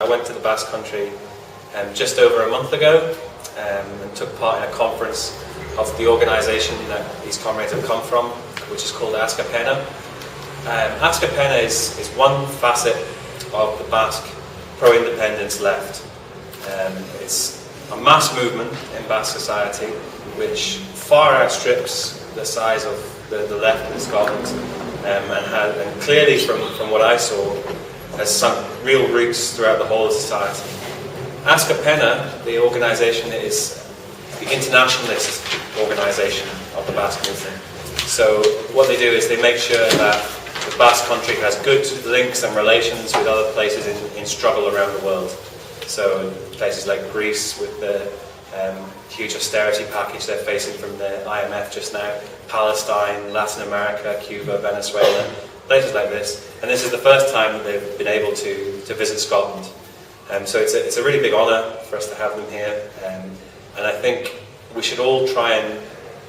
I went to the Basque country just over a month ago and took part in a conference of the organisation that these comrades have come from, which is called Askapena. Askapena is one facet of the Basque pro-independence left. It's a mass movement in Basque society which far outstrips the size of the left in Scotland and clearly from what I saw has sunk real roots throughout the whole of society. Askapena, the organisation, is the internationalist organisation of the Basque movement. So what they do is they make sure that the Basque country has good links and relations with other places in struggle around the world. So places like Greece with the huge austerity package they're facing from the IMF just now, Palestine, Latin America, Cuba, Venezuela, places like this. And this is the first time that they've been able to visit Scotland. So it's a really big honour for us to have them here. And I think we should all try and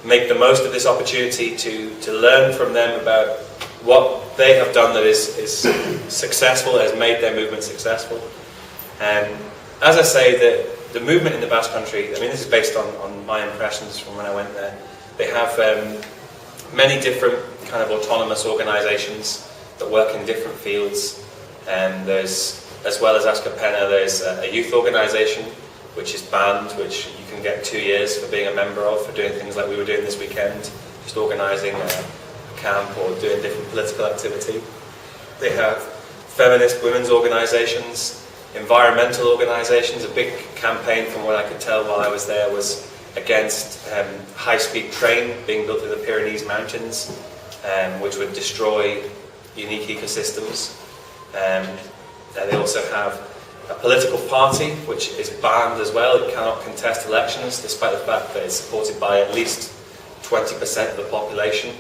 make the most of this opportunity to learn from them about what they have done that is successful, has made their movement successful. As I say, the movement in the Basque country, I mean, this is based on my impressions from when I went there. They have many different kind of autonomous organisations that work in different fields. And there's, as well as Askapena, there's a youth organisation which is banned, which you can get 2 years for being a member of, for doing things like we were doing this weekend, just organising a camp or doing different political activity. They have feminist women's organisations, environmental organisations. A big campaign, from what I could tell while I was there, was against high-speed train being built through the Pyranees mountains, which would destroy unique ecosystems. They also have a political party which is banned as well. It cannot contest elections, despite the fact that it's supported by at least 20% of the population.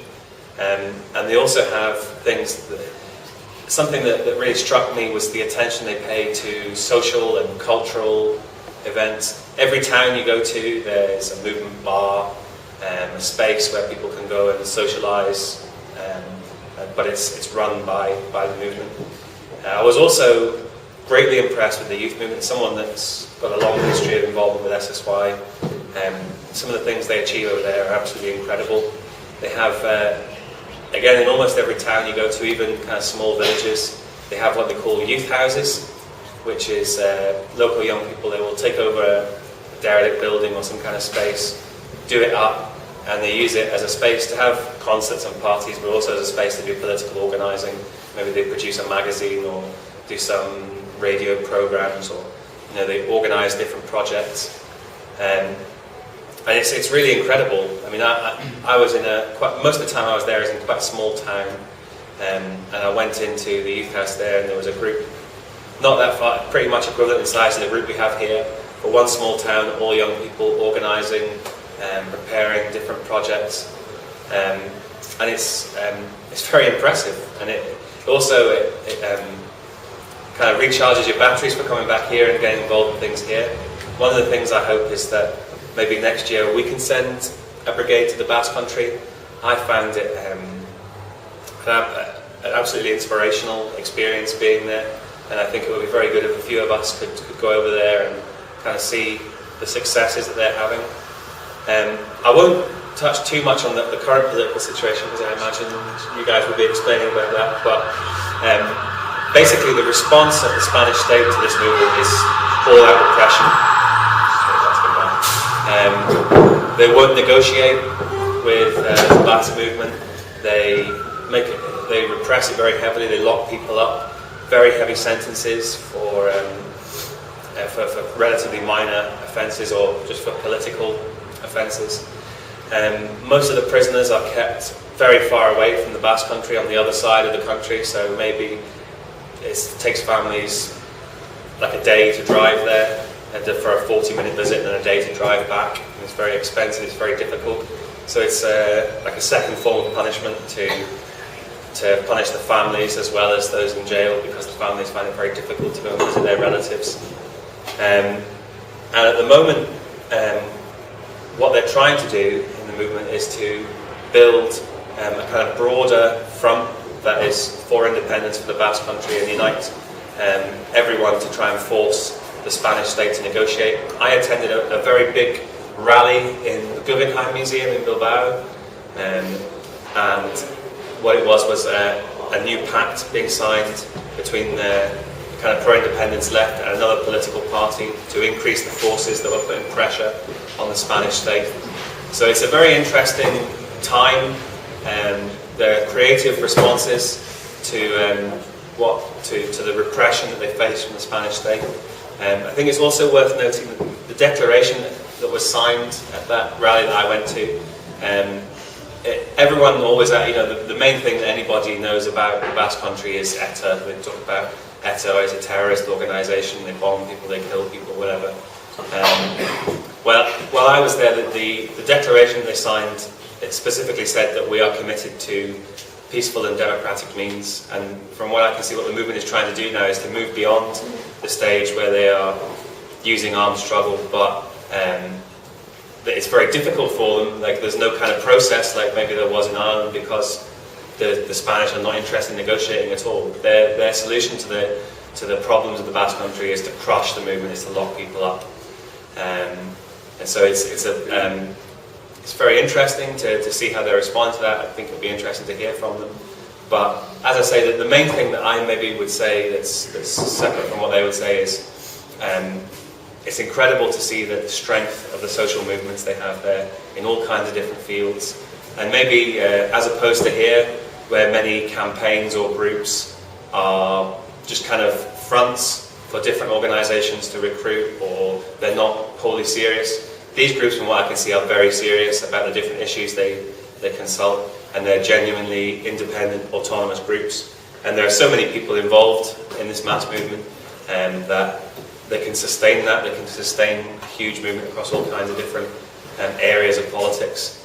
And they also have things that, something that really struck me was the attention they pay to social and cultural events. Every town you go to, there's a movement bar, a space where people can go and socialise, but it's run by the movement. I was also greatly impressed with the youth movement, someone that's got a long history of involvement with SSY. Some of the things they achieve over there are absolutely incredible. They have, again, in almost every town you go to, even kind of small villages, they have what they call youth houses, which is local young people. They will take over a derelict building or some kind of space, do it up, and they use it as a space to have concerts and parties, but also as a space to do political organising. Maybe they produce a magazine or do some radio programmes, or they organise different projects. And it's really incredible. I mean, I was in most of the time I was there is in quite a small town, and I went into the youth house there, and there was a group, not that far, pretty much equivalent in size to the group we have here, but one small town, all young people organising and preparing different projects, and it's very impressive, and it also kind of recharges your batteries for coming back here and getting involved in things here. One of the things I hope is that maybe next year we can send a brigade to the Basque country. I found it an absolutely inspirational experience being there, and I think it would be very good if a few of us could go over there and kind of see the successes that they're having. I won't touch too much on the current political situation, because I imagine you guys will be explaining about that, but basically the response of the Spanish state to this movement is all-out repression. They won't negotiate with the Basque movement. They repress it very heavily. They lock people up, very heavy sentences for relatively minor offences or just for political offences. Most of the prisoners are kept very far away from the Basque country, on the other side of the country, so maybe it takes families like a day to drive there, and for a 40-minute visit, and a day to drive back. And it's very expensive, it's very difficult. So it's like a second form of punishment to punish the families as well as those in jail, because the families find it very difficult to go and visit their relatives. And at the moment, what they're trying to do in the movement is to build a kind of broader front that is for independence for the Basque country and unite everyone to try and force the Spanish state to negotiate. I attended a very big rally in the Guggenheim Museum in Bilbao, and what it was a new pact being signed between the kind of pro-independence left and another political party to increase the forces that were putting pressure on the Spanish state. So it's a very interesting time, the creative responses to the repression that they face from the Spanish state. I think it's also worth noting that the declaration that was signed at that rally that I went to, everyone always, the main thing that anybody knows about the Basque Country is ETA. They talk about ETA as a terrorist organisation, they bomb people, they kill people, whatever. While I was there, the declaration they signed, it specifically said that we are committed to peaceful and democratic means, and from what I can see, what the movement is trying to do now is to move beyond the stage where they are using armed struggle, but it's very difficult for them. Like, there's no kind of process like maybe there was in Ireland, because the Spanish are not interested in negotiating at all. Their solution to the problems of the Basque Country is to crush the movement, is to lock people up, and so it's very interesting to see how they respond to that. I think it'll be interesting to hear from them. But as I say, the main thing that I maybe would say that's separate from what they would say is it's incredible to see the strength of the social movements they have there in all kinds of different fields. And maybe as opposed to here, where many campaigns or groups are just kind of fronts for different organisations to recruit, or they're not wholly serious. These groups, from what I can see, are very serious about the different issues they consult, and they're genuinely independent, autonomous groups. And there are so many people involved in this mass movement that they can sustain that. They can sustain a huge movement across all kinds of different areas of politics.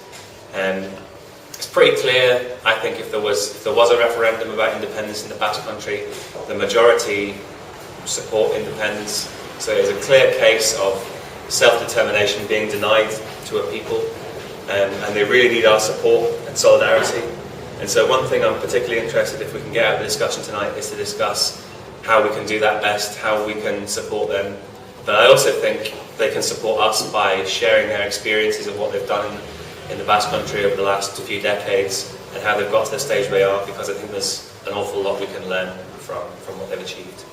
It's pretty clear, I think, if there was a referendum about independence in the Basque Country, the majority support independence. So there's a clear case of self-determination being denied to a people, and they really need our support and solidarity. And so one thing I'm particularly interested, if we can get out of the discussion tonight, is to discuss how we can do that best, how we can support them. But I also think they can support us by sharing their experiences of what they've done in the Basque Country over the last few decades, and how they've got to the stage they are, because I think there's an awful lot we can learn from what they've achieved.